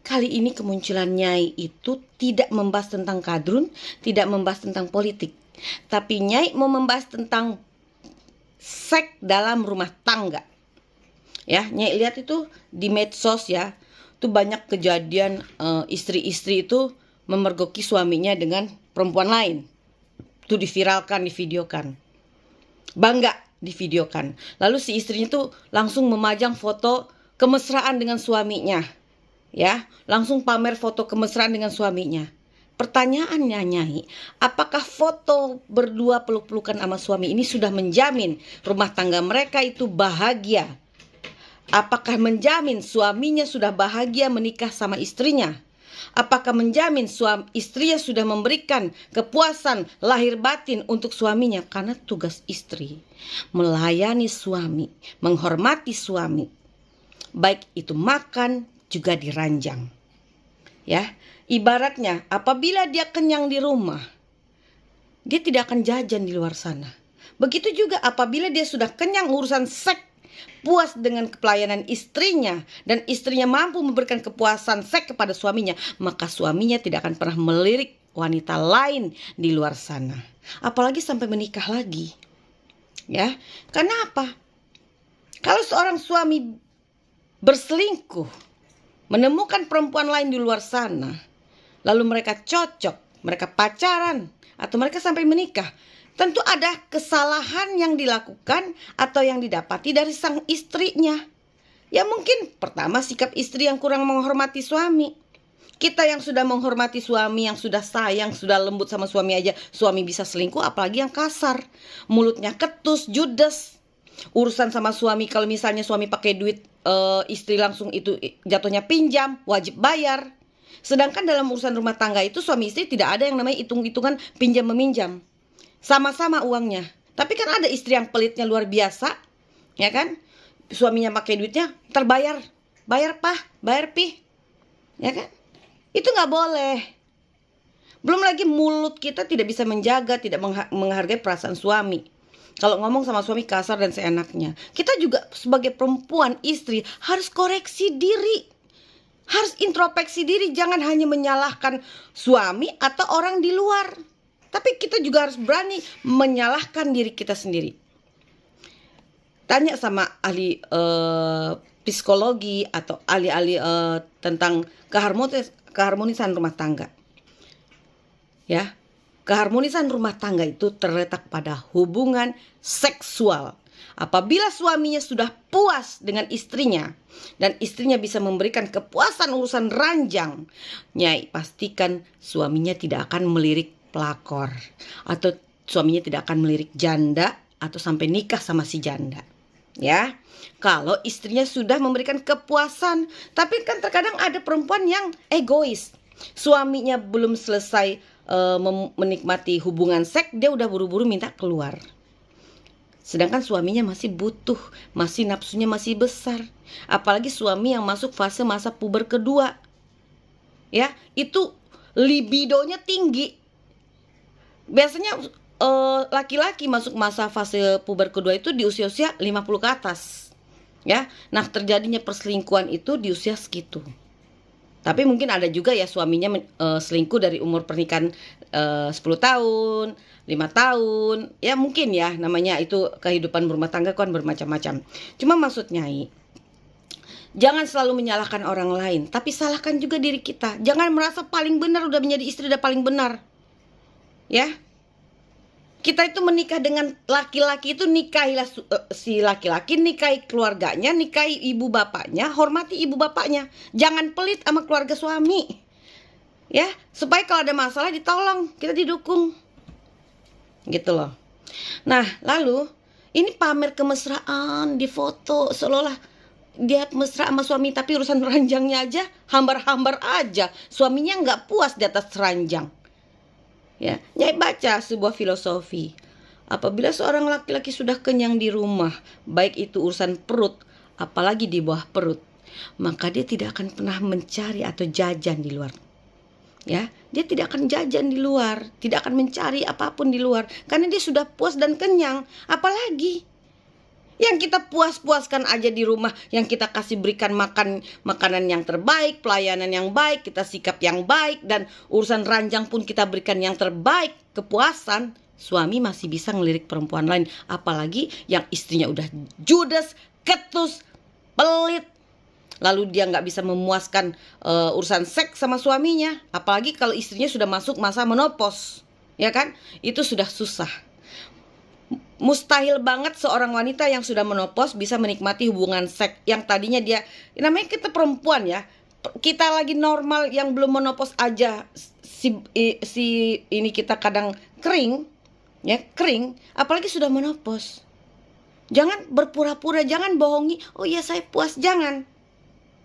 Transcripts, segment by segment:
Kali ini kemunculan Nyai itu tidak membahas tentang kadrun, tidak membahas tentang politik, tapi Nyai mau membahas tentang seks dalam rumah tangga. Ya, Nyai lihat itu di medsos ya, itu banyak kejadian istri-istri itu memergoki suaminya dengan perempuan lain. Itu diviralkan, divideokan. Bangga divideokan. Lalu si istrinya itu langsung memajang foto kemesraan dengan suaminya. Ya, langsung pamer foto kemesraan dengan suaminya. Pertanyaannya, Nyai, apakah foto berdua peluk-pelukan sama suami ini sudah menjamin rumah tangga mereka itu bahagia? Apakah menjamin suaminya sudah bahagia menikah sama istrinya? Apakah menjamin istrinya sudah memberikan kepuasan lahir batin untuk suaminya? Karena tugas istri melayani suami, menghormati suami, baik itu makan juga diranjang. Ya, ibaratnya apabila dia kenyang di rumah, dia tidak akan jajan di luar sana. Begitu juga apabila dia sudah kenyang urusan seks, puas dengan pelayanan istrinya, dan istrinya mampu memberikan kepuasan seks kepada suaminya, maka suaminya tidak akan pernah melirik wanita lain di luar sana. Apalagi sampai menikah lagi. Ya, karena apa? Kalau seorang suami berselingkuh, menemukan perempuan lain di luar sana, lalu mereka cocok, mereka pacaran, atau mereka sampai menikah, tentu ada kesalahan yang dilakukan atau yang didapati dari sang istrinya. Ya mungkin pertama sikap istri yang kurang menghormati suami. Kita yang sudah menghormati suami, yang sudah sayang, sudah lembut sama suami aja, suami bisa selingkuh, apalagi yang kasar. Mulutnya ketus, judes. Urusan sama suami, kalau misalnya suami pakai duit, istri langsung itu jatuhnya pinjam, wajib bayar. Sedangkan dalam urusan rumah tangga itu suami istri tidak ada yang namanya hitung-hitungan pinjam meminjam. Sama-sama uangnya. Tapi kan ada istri yang pelitnya luar biasa, ya kan? Suaminya pakai duitnya, terbayar, bayar pah, bayar pi, ya kan? Itu nggak boleh. Belum lagi mulut kita tidak bisa menjaga, tidak menghargai perasaan suami. Kalau ngomong sama suami kasar dan seenaknya. Kita juga sebagai perempuan, istri, harus koreksi diri. Harus introspeksi diri. Jangan hanya menyalahkan suami atau orang di luar. Tapi kita juga harus berani menyalahkan diri kita sendiri. Tanya sama ahli psikologi atau ahli-ahli tentang keharmonisan rumah tangga. Ya. Keharmonisan rumah tangga itu terletak pada hubungan seksual. Apabila suaminya sudah puas dengan istrinya dan istrinya bisa memberikan kepuasan urusan ranjang, Nyai pastikan suaminya tidak akan melirik pelakor, atau suaminya tidak akan melirik janda atau sampai nikah sama si janda. Ya, kalau istrinya sudah memberikan kepuasan. Tapi kan terkadang ada perempuan yang egois. Suaminya belum selesai menikmati hubungan seks, dia udah buru-buru minta keluar. Sedangkan suaminya masih butuh, masih nafsunya masih besar. Apalagi suami yang masuk fase masa puber kedua. Ya, itu libidonya tinggi. Biasanya laki-laki masuk masa fase puber kedua itu di usia-usia 50 ke atas. Ya, nah terjadinya perselingkuhan itu di usia segitu. Tapi mungkin ada juga ya suaminya selingkuh dari umur pernikahan 10 tahun, 5 tahun. Ya mungkin ya, namanya itu kehidupan berumah tangga kan bermacam-macam. Cuma maksud Nyai, jangan selalu menyalahkan orang lain, tapi salahkan juga diri kita. Jangan merasa paling benar, udah menjadi istri udah paling benar. Ya. Kita itu menikah dengan laki-laki itu, nikahilah si laki-laki, nikahi keluarganya, nikahi ibu bapaknya, hormati ibu bapaknya. Jangan pelit sama keluarga suami. Ya, supaya kalau ada masalah ditolong, kita didukung. Gitu loh. Nah, lalu ini pamer kemesraan di foto, seolah-olah dia mesra sama suami, tapi urusan ranjangnya aja hambar-hambar aja. Suaminya nggak puas di atas ranjang. Ya, Nyai baca sebuah filosofi. Apabila seorang laki-laki sudah kenyang di rumah, baik itu urusan perut, apalagi di bawah perut, maka dia tidak akan pernah mencari atau jajan di luar. Ya, dia tidak akan jajan di luar, tidak akan mencari apapun di luar, karena dia sudah puas dan kenyang. Apalagi Yang kita puas-puaskan aja di rumah, yang kita kasih berikan makanan yang terbaik, pelayanan yang baik, kita sikap yang baik, dan urusan ranjang pun kita berikan yang terbaik, kepuasan, suami masih bisa ngelirik perempuan lain. Apalagi yang istrinya udah judes, ketus, pelit, lalu dia nggak bisa memuaskan urusan seks sama suaminya. Apalagi kalau istrinya sudah masuk masa menopause, ya kan? Itu sudah susah. Mustahil banget seorang wanita yang sudah menopause bisa menikmati hubungan seks yang tadinya dia, namanya kita perempuan ya, kita lagi normal yang belum menopause aja si ini kita kadang kering, ya kering, apalagi sudah menopause. Jangan berpura-pura, jangan bohongi, oh iya saya puas, jangan.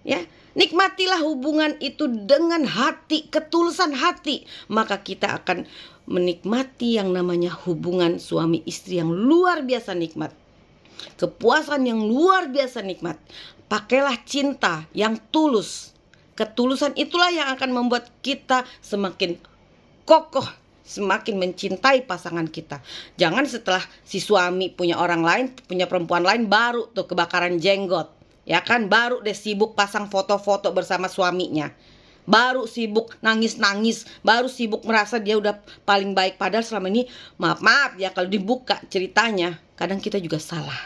Ya, nikmatilah hubungan itu dengan hati, ketulusan hati, maka kita akan menikmati yang namanya hubungan suami istri yang luar biasa nikmat. Kepuasan yang luar biasa nikmat. Pakailah cinta yang tulus. Ketulusan itulah yang akan membuat kita semakin kokoh, semakin mencintai pasangan kita. Jangan setelah si suami punya orang lain, punya perempuan lain, baru tuh kebakaran jenggot. Ya kan, baru deh sibuk pasang foto-foto bersama suaminya, baru sibuk nangis-nangis, baru sibuk merasa dia udah paling baik. Padahal selama ini, maaf ya kalau dibuka ceritanya, kadang kita juga salah.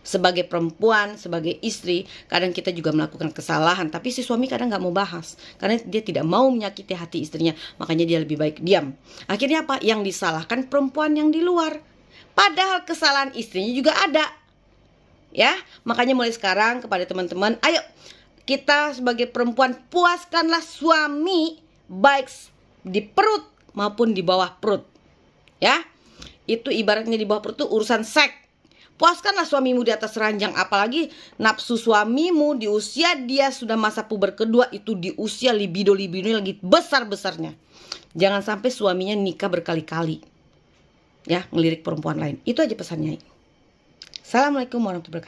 Sebagai perempuan, sebagai istri, kadang kita juga melakukan kesalahan. Tapi si suami kadang gak mau bahas, karena dia tidak mau menyakiti hati istrinya. Makanya dia lebih baik diam. Akhirnya apa? Yang disalahkan perempuan yang di luar, padahal kesalahan istrinya juga ada. Ya, makanya mulai sekarang kepada teman-teman, ayo kita sebagai perempuan puaskanlah suami, baik di perut maupun di bawah perut. Ya, itu ibaratnya di bawah perut itu urusan seks. Puaskanlah suamimu di atas ranjang, apalagi nafsu suamimu di usia dia sudah masa puber kedua, itu di usia libido lagi besar-besarnya. Jangan sampai suaminya nikah berkali-kali, ya, ngelirik perempuan lain. Itu aja pesannya. Assalamualaikum warahmatullahi wabarakatuh.